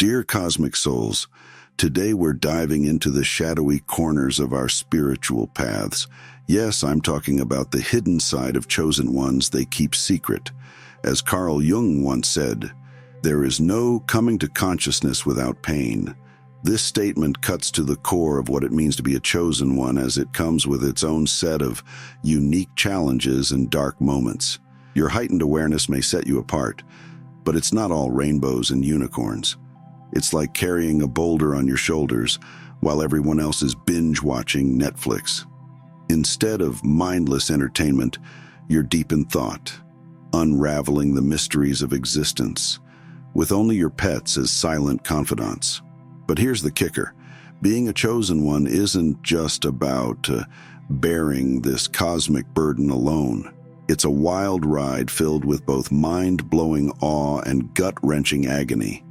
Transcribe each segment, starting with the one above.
Dear cosmic souls, today we're diving into the shadowy corners of our spiritual paths. Yes, I'm talking about the hidden side of chosen ones they keep secret. As Carl Jung once said, there is no coming to consciousness without pain. This statement cuts to the core of what it means to be a chosen one, as it comes with its own set of unique challenges and dark moments. Your heightened awareness may set you apart, but it's not all rainbows and unicorns. It's like carrying a boulder on your shoulders while everyone else is binge-watching Netflix. Instead of mindless entertainment, you're deep in thought, unraveling the mysteries of existence, with only your pets as silent confidants. But here's the kicker. Being a chosen one isn't just about bearing this cosmic burden alone. It's a wild ride filled with both mind-blowing awe and gut-wrenching agony.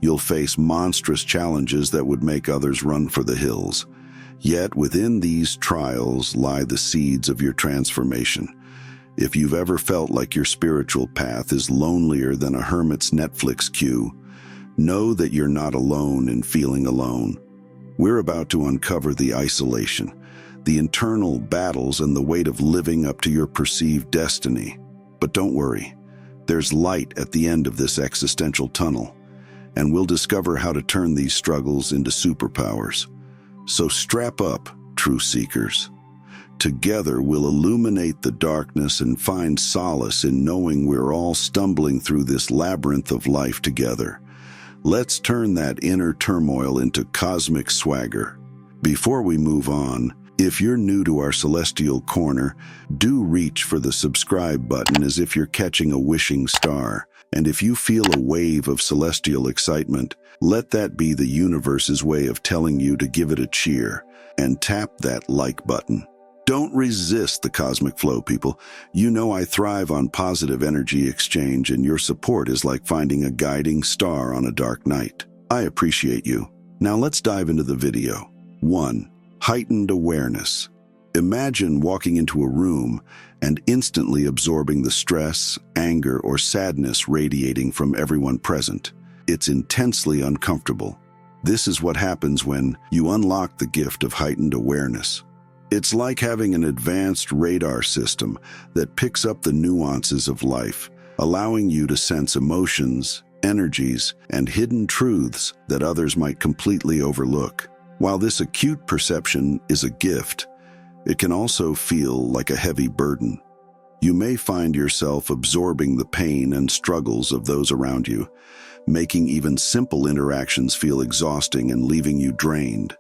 You'll face monstrous challenges that would make others run for the hills. Yet within these trials lie the seeds of your transformation. If you've ever felt like your spiritual path is lonelier than a hermit's Netflix queue, know that you're not alone in feeling alone. We're about to uncover the isolation, the internal battles, and the weight of living up to your perceived destiny. But don't worry, there's light at the end of this existential tunnel, and we'll discover how to turn these struggles into superpowers. So strap up, true seekers. Together we'll illuminate the darkness and find solace in knowing we're all stumbling through this labyrinth of life together. Let's turn that inner turmoil into cosmic swagger. Before we move on, if you're new to our celestial corner, do reach for the subscribe button as if you're catching a wishing star. And if you feel a wave of celestial excitement, let that be the universe's way of telling you to give it a cheer and tap that like button. Don't resist the cosmic flow, people. You know I thrive on positive energy exchange, and your support is like finding a guiding star on a dark night. I appreciate you. Now let's dive into the video. 1. Heightened awareness. Imagine walking into a room and instantly absorbing the stress, anger, or sadness radiating from everyone present. It's intensely uncomfortable. This is what happens when you unlock the gift of heightened awareness. It's like having an advanced radar system that picks up the nuances of life, allowing you to sense emotions, energies, and hidden truths that others might completely overlook. While this acute perception is a gift, it can also feel like a heavy burden. You may find yourself absorbing the pain and struggles of those around you, making even simple interactions feel exhausting and leaving you drained.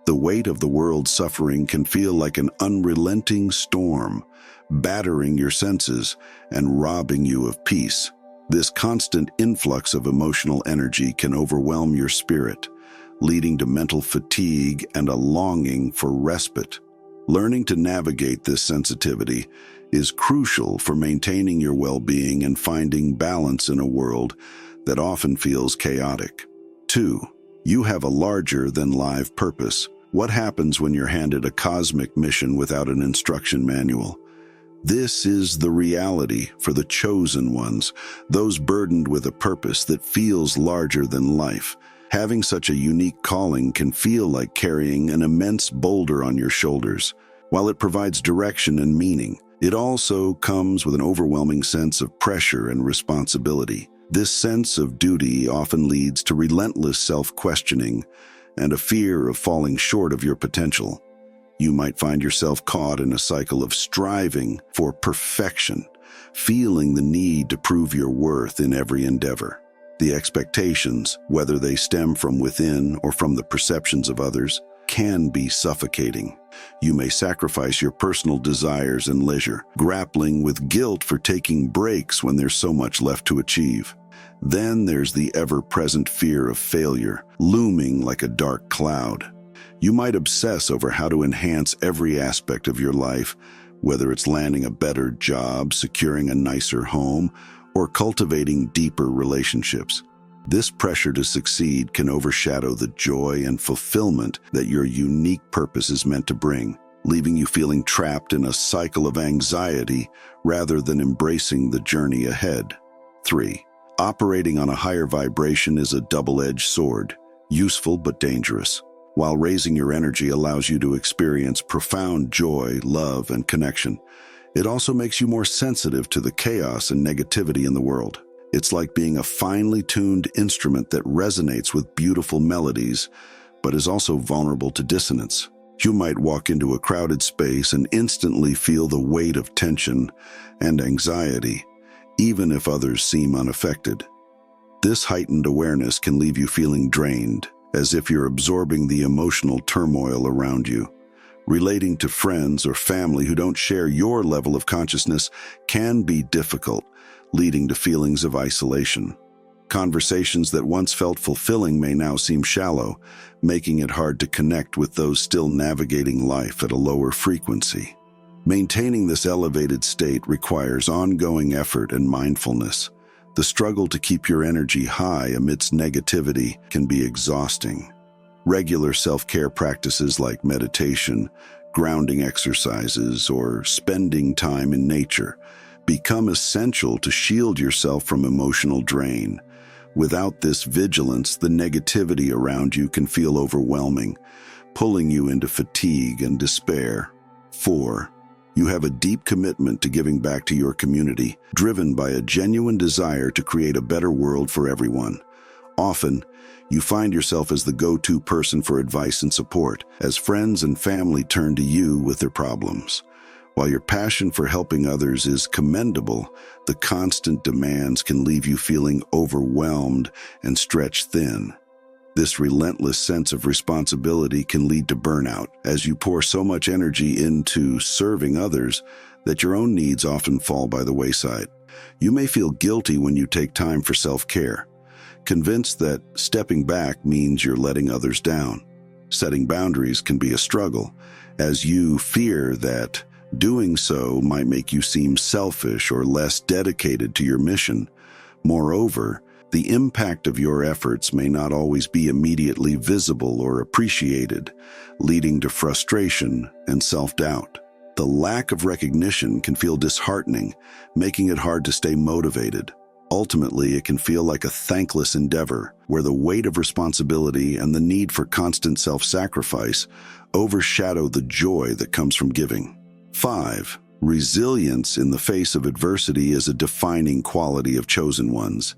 The weight of the world's suffering can feel like an unrelenting storm, battering your senses and robbing you of peace. This constant influx of emotional energy can overwhelm your spirit, leading to mental fatigue and a longing for respite. Learning to navigate this sensitivity is crucial for maintaining your well-being and finding balance in a world that often feels chaotic. 2. You have a larger-than-life purpose. What happens when you're handed a cosmic mission without an instruction manual? This is the reality for the chosen ones, those burdened with a purpose that feels larger than life. Having such a unique calling can feel like carrying an immense boulder on your shoulders. While it provides direction and meaning, it also comes with an overwhelming sense of pressure and responsibility. This sense of duty often leads to relentless self-questioning and a fear of falling short of your potential. You might find yourself caught in a cycle of striving for perfection, feeling the need to prove your worth in every endeavor. The expectations, whether they stem from within or from the perceptions of others, can be suffocating. You may sacrifice your personal desires and leisure, grappling with guilt for taking breaks when there's so much left to achieve. Then there's the ever-present fear of failure, looming like a dark cloud. You might obsess over how to enhance every aspect of your life, whether it's landing a better job, securing a nicer home, or cultivating deeper relationships. This pressure to succeed can overshadow the joy and fulfillment that your unique purpose is meant to bring, leaving you feeling trapped in a cycle of anxiety rather than embracing the journey ahead. 3. Operating on a higher vibration is a double-edged sword, useful but dangerous. While raising your energy allows you to experience profound joy, love, and connection, it also makes you more sensitive to the chaos and negativity in the world. It's like being a finely tuned instrument that resonates with beautiful melodies, but is also vulnerable to dissonance. You might walk into a crowded space and instantly feel the weight of tension and anxiety, even if others seem unaffected. This heightened awareness can leave you feeling drained, as if you're absorbing the emotional turmoil around you. Relating to friends or family who don't share your level of consciousness can be difficult, leading to feelings of isolation. Conversations that once felt fulfilling may now seem shallow, making it hard to connect with those still navigating life at a lower frequency. Maintaining this elevated state requires ongoing effort and mindfulness. The struggle to keep your energy high amidst negativity can be exhausting. Regular self-care practices like meditation, grounding exercises, or spending time in nature become essential to shield yourself from emotional drain. Without this vigilance, the negativity around you can feel overwhelming, pulling you into fatigue and despair. 4. You have a deep commitment to giving back to your community, driven by a genuine desire to create a better world for everyone. Often, you find yourself as the go-to person for advice and support, as friends and family turn to you with their problems. While your passion for helping others is commendable, the constant demands can leave you feeling overwhelmed and stretched thin. This relentless sense of responsibility can lead to burnout, as you pour so much energy into serving others that your own needs often fall by the wayside. You may feel guilty when you take time for self-care, convinced that stepping back means you're letting others down. Setting boundaries can be a struggle, as you fear that doing so might make you seem selfish or less dedicated to your mission. Moreover, the impact of your efforts may not always be immediately visible or appreciated, leading to frustration and self-doubt. The lack of recognition can feel disheartening, making it hard to stay motivated. Ultimately, it can feel like a thankless endeavor, where the weight of responsibility and the need for constant self-sacrifice overshadow the joy that comes from giving. 5. Resilience in the face of adversity is a defining quality of chosen ones.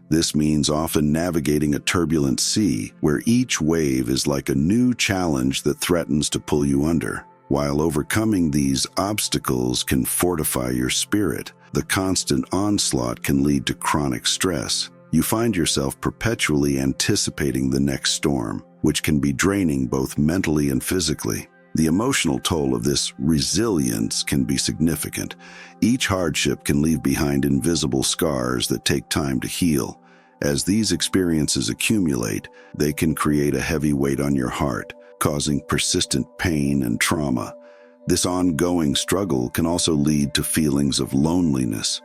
This means often navigating a turbulent sea, where each wave is like a new challenge that threatens to pull you under. While overcoming these obstacles can fortify your spirit, the constant onslaught can lead to chronic stress. You find yourself perpetually anticipating the next storm, which can be draining both mentally and physically. The emotional toll of this resilience can be significant. Each hardship can leave behind invisible scars that take time to heal. As these experiences accumulate, they can create a heavy weight on your heart, causing persistent pain and trauma. This ongoing struggle can also lead to feelings of loneliness.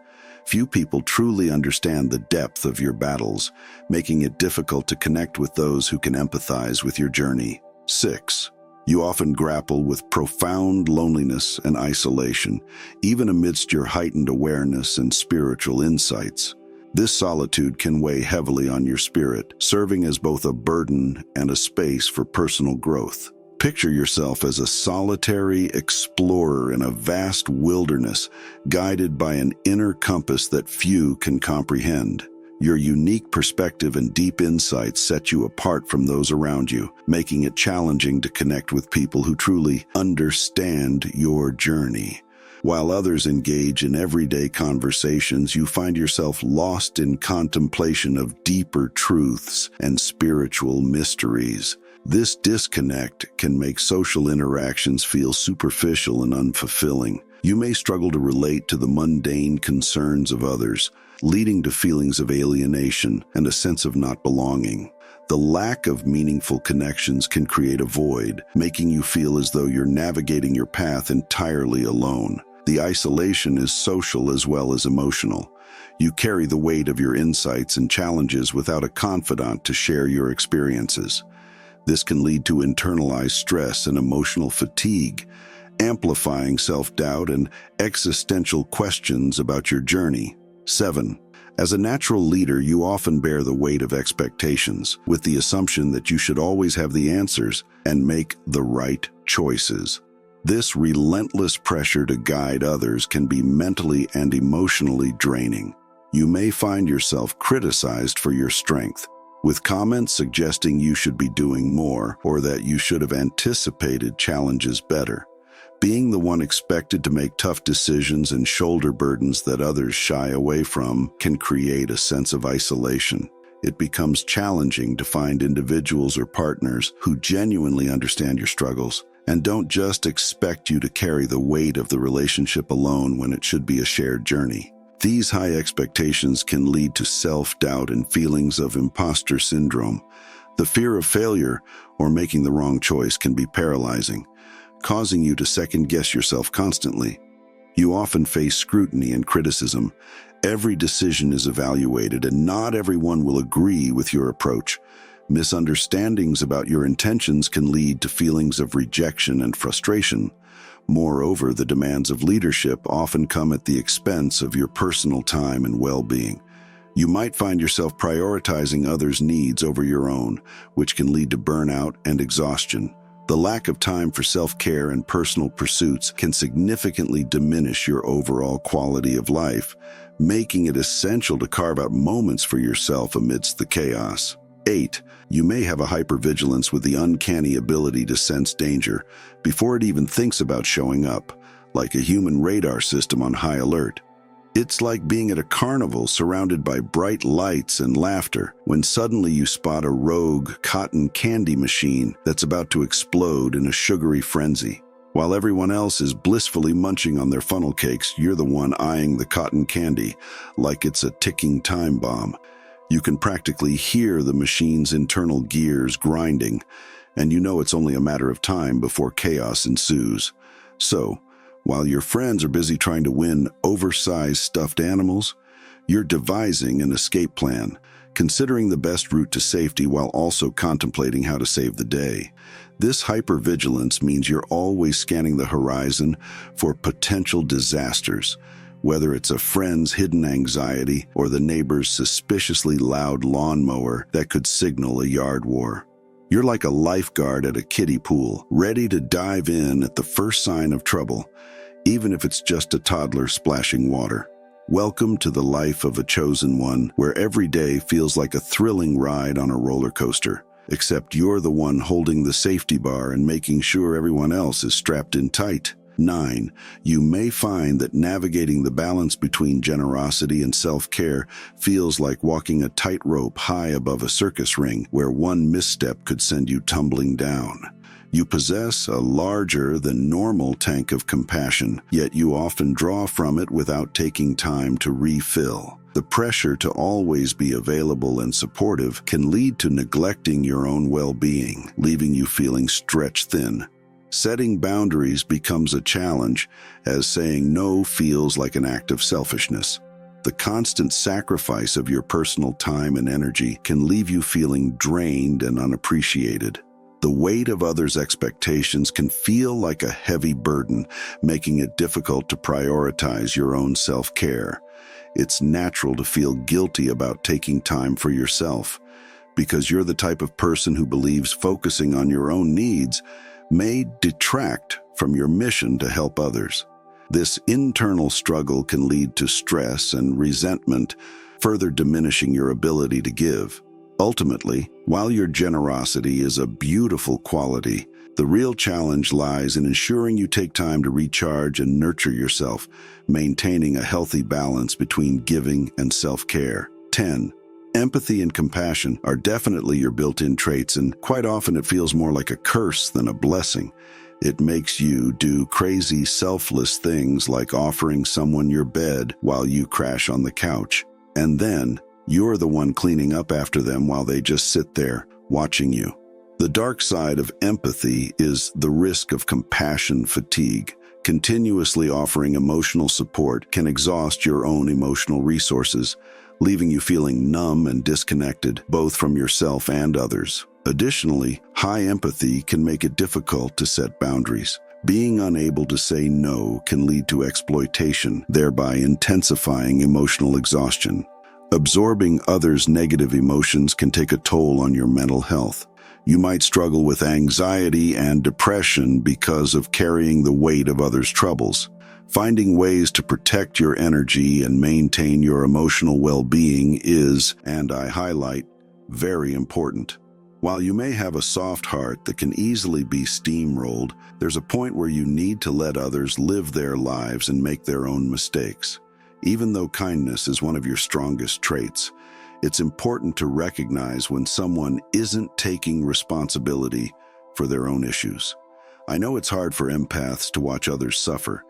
Few people truly understand the depth of your battles, making it difficult to connect with those who can empathize with your journey. 6. You often grapple with profound loneliness and isolation, even amidst your heightened awareness and spiritual insights. This solitude can weigh heavily on your spirit, serving as both a burden and a space for personal growth. Picture yourself as a solitary explorer in a vast wilderness, guided by an inner compass that few can comprehend. Your unique perspective and deep insights set you apart from those around you, making it challenging to connect with people who truly understand your journey. While others engage in everyday conversations, you find yourself lost in contemplation of deeper truths and spiritual mysteries. This disconnect can make social interactions feel superficial and unfulfilling. You may struggle to relate to the mundane concerns of others, leading to feelings of alienation and a sense of not belonging. The lack of meaningful connections can create a void, making you feel as though you're navigating your path entirely alone. The isolation is social as well as emotional. You carry the weight of your insights and challenges without a confidant to share your experiences. This can lead to internalized stress and emotional fatigue, amplifying self-doubt and existential questions about your journey. 7. As a natural leader, you often bear the weight of expectations, with the assumption that you should always have the answers and make the right choices. This relentless pressure to guide others can be mentally and emotionally draining. You may find yourself criticized for your strength, with comments suggesting you should be doing more or that you should have anticipated challenges better. Being the one expected to make tough decisions and shoulder burdens that others shy away from can create a sense of isolation. It becomes challenging to find individuals or partners who genuinely understand your struggles and don't just expect you to carry the weight of the relationship alone when it should be a shared journey. These high expectations can lead to self-doubt and feelings of imposter syndrome. The fear of failure or making the wrong choice can be paralyzing, causing you to second-guess yourself constantly. You often face scrutiny and criticism. Every decision is evaluated, and not everyone will agree with your approach. Misunderstandings about your intentions can lead to feelings of rejection and frustration. Moreover, the demands of leadership often come at the expense of your personal time and well-being. You might find yourself prioritizing others' needs over your own, which can lead to burnout and exhaustion. The lack of time for self-care and personal pursuits can significantly diminish your overall quality of life, making it essential to carve out moments for yourself amidst the chaos. 8. You may have a hypervigilance with the uncanny ability to sense danger before it even thinks about showing up, like a human radar system on high alert. It's like being at a carnival surrounded by bright lights and laughter when suddenly you spot a rogue cotton candy machine that's about to explode in a sugary frenzy. While everyone else is blissfully munching on their funnel cakes, you're the one eyeing the cotton candy like it's a ticking time bomb. You can practically hear the machine's internal gears grinding, and you know it's only a matter of time before chaos ensues. So, while your friends are busy trying to win oversized stuffed animals, you're devising an escape plan, considering the best route to safety while also contemplating how to save the day. This hypervigilance means you're always scanning the horizon for potential disasters, whether it's a friend's hidden anxiety or the neighbor's suspiciously loud lawnmower that could signal a yard war. You're like a lifeguard at a kiddie pool, ready to dive in at the first sign of trouble, even if it's just a toddler splashing water. Welcome to the life of a chosen one, where every day feels like a thrilling ride on a roller coaster, except you're the one holding the safety bar and making sure everyone else is strapped in tight. 9. You may find that navigating the balance between generosity and self-care feels like walking a tightrope high above a circus ring, where one misstep could send you tumbling down. You possess a larger than normal tank of compassion, yet you often draw from it without taking time to refill. The pressure to always be available and supportive can lead to neglecting your own well-being, leaving you feeling stretched thin. Setting boundaries becomes a challenge, as saying no feels like an act of selfishness. The constant sacrifice of your personal time and energy can leave you feeling drained and unappreciated. The weight of others' expectations can feel like a heavy burden, making it difficult to prioritize your own self-care. It's natural to feel guilty about taking time for yourself, because you're the type of person who believes focusing on your own needs may detract from your mission to help others. This internal struggle can lead to stress and resentment, further diminishing your ability to give. Ultimately, while your generosity is a beautiful quality, the real challenge lies in ensuring you take time to recharge and nurture yourself, maintaining a healthy balance between giving and self-care. 10. Empathy and compassion are definitely your built-in traits, and quite often it feels more like a curse than a blessing. It makes you do crazy, selfless things like offering someone your bed while you crash on the couch. And then, you're the one cleaning up after them while they just sit there, watching you. The dark side of empathy is the risk of compassion fatigue. Continuously offering emotional support can exhaust your own emotional resources, leaving you feeling numb and disconnected, both from yourself and others. Additionally, high empathy can make it difficult to set boundaries. Being unable to say no can lead to exploitation, thereby intensifying emotional exhaustion. Absorbing others' negative emotions can take a toll on your mental health. You might struggle with anxiety and depression because of carrying the weight of others' troubles. Finding ways to protect your energy and maintain your emotional well-being is, and I highlight, very important. While you may have a soft heart that can easily be steamrolled, there's a point where you need to let others live their lives and make their own mistakes. Even though kindness is one of your strongest traits, it's important to recognize when someone isn't taking responsibility for their own issues. I know it's hard for empaths to watch others suffer,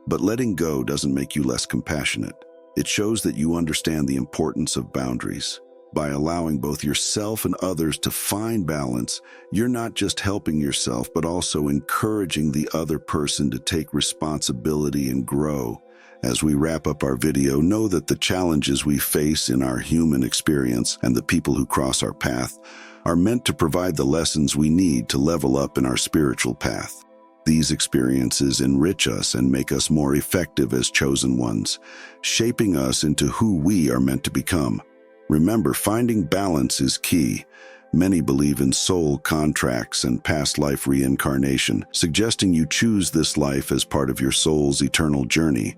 but letting go doesn't make you less compassionate. It shows that you understand the importance of boundaries. By allowing both yourself and others to find balance, you're not just helping yourself, but also encouraging the other person to take responsibility and grow. As we wrap up our video, know that the challenges we face in our human experience and the people who cross our path are meant to provide the lessons we need to level up in our spiritual path. These experiences enrich us and make us more effective as chosen ones, shaping us into who we are meant to become. Remember, finding balance is key. Many believe in soul contracts and past life reincarnation, suggesting you choose this life as part of your soul's eternal journey.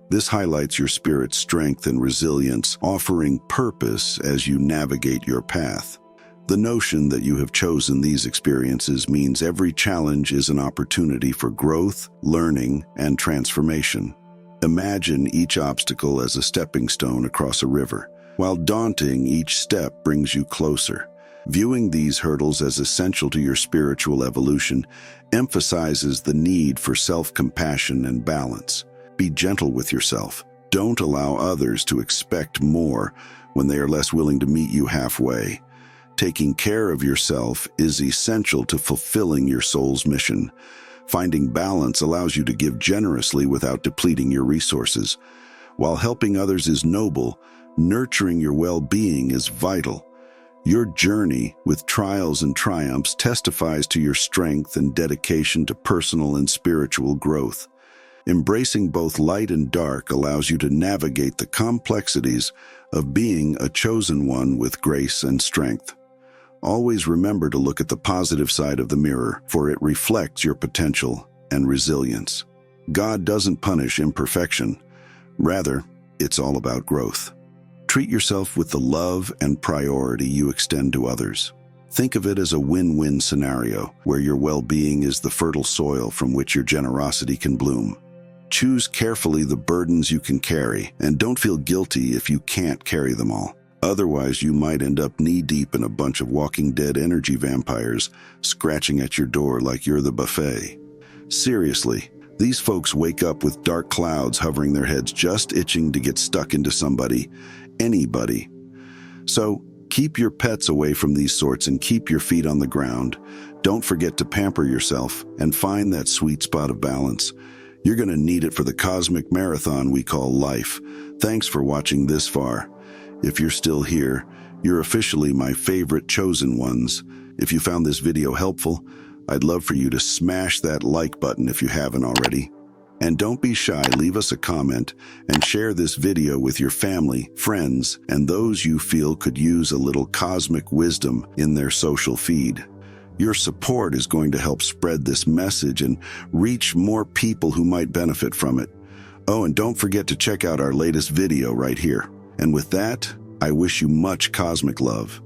This highlights your spirit's strength and resilience, offering purpose as you navigate your path. The notion that you have chosen these experiences means every challenge is an opportunity for growth, learning, and transformation. Imagine each obstacle as a stepping stone across a river. While daunting, each step brings you closer. Viewing these hurdles as essential to your spiritual evolution emphasizes the need for self-compassion and balance. Be gentle with yourself. Don't allow others to expect more when they are less willing to meet you halfway. Taking care of yourself is essential to fulfilling your soul's mission. Finding balance allows you to give generously without depleting your resources. While helping others is noble, nurturing your well-being is vital. Your journey, with trials and triumphs, testifies to your strength and dedication to personal and spiritual growth. Embracing both light and dark allows you to navigate the complexities of being a chosen one with grace and strength. Always remember to look at the positive side of the mirror, for it reflects your potential and resilience. God doesn't punish imperfection. Rather, it's all about growth. Treat yourself with the love and priority you extend to others. Think of it as a win-win scenario, where your well-being is the fertile soil from which your generosity can bloom. Choose carefully the burdens you can carry, and don't feel guilty if you can't carry them all. Otherwise, you might end up knee-deep in a bunch of Walking Dead energy vampires scratching at your door like you're the buffet. Seriously, these folks wake up with dark clouds hovering their heads, just itching to get stuck into somebody, anybody. So, keep your pets away from these sorts and keep your feet on the ground. Don't forget to pamper yourself and find that sweet spot of balance. You're going to need it for the cosmic marathon we call life. Thanks for watching this far. If you're still here, you're officially my favorite chosen ones. If you found this video helpful, I'd love for you to smash that like button if you haven't already. And don't be shy, leave us a comment and share this video with your family, friends, and those you feel could use a little cosmic wisdom in their social feed. Your support is going to help spread this message and reach more people who might benefit from it. Oh, and don't forget to check out our latest video right here. And with that, I wish you much cosmic love.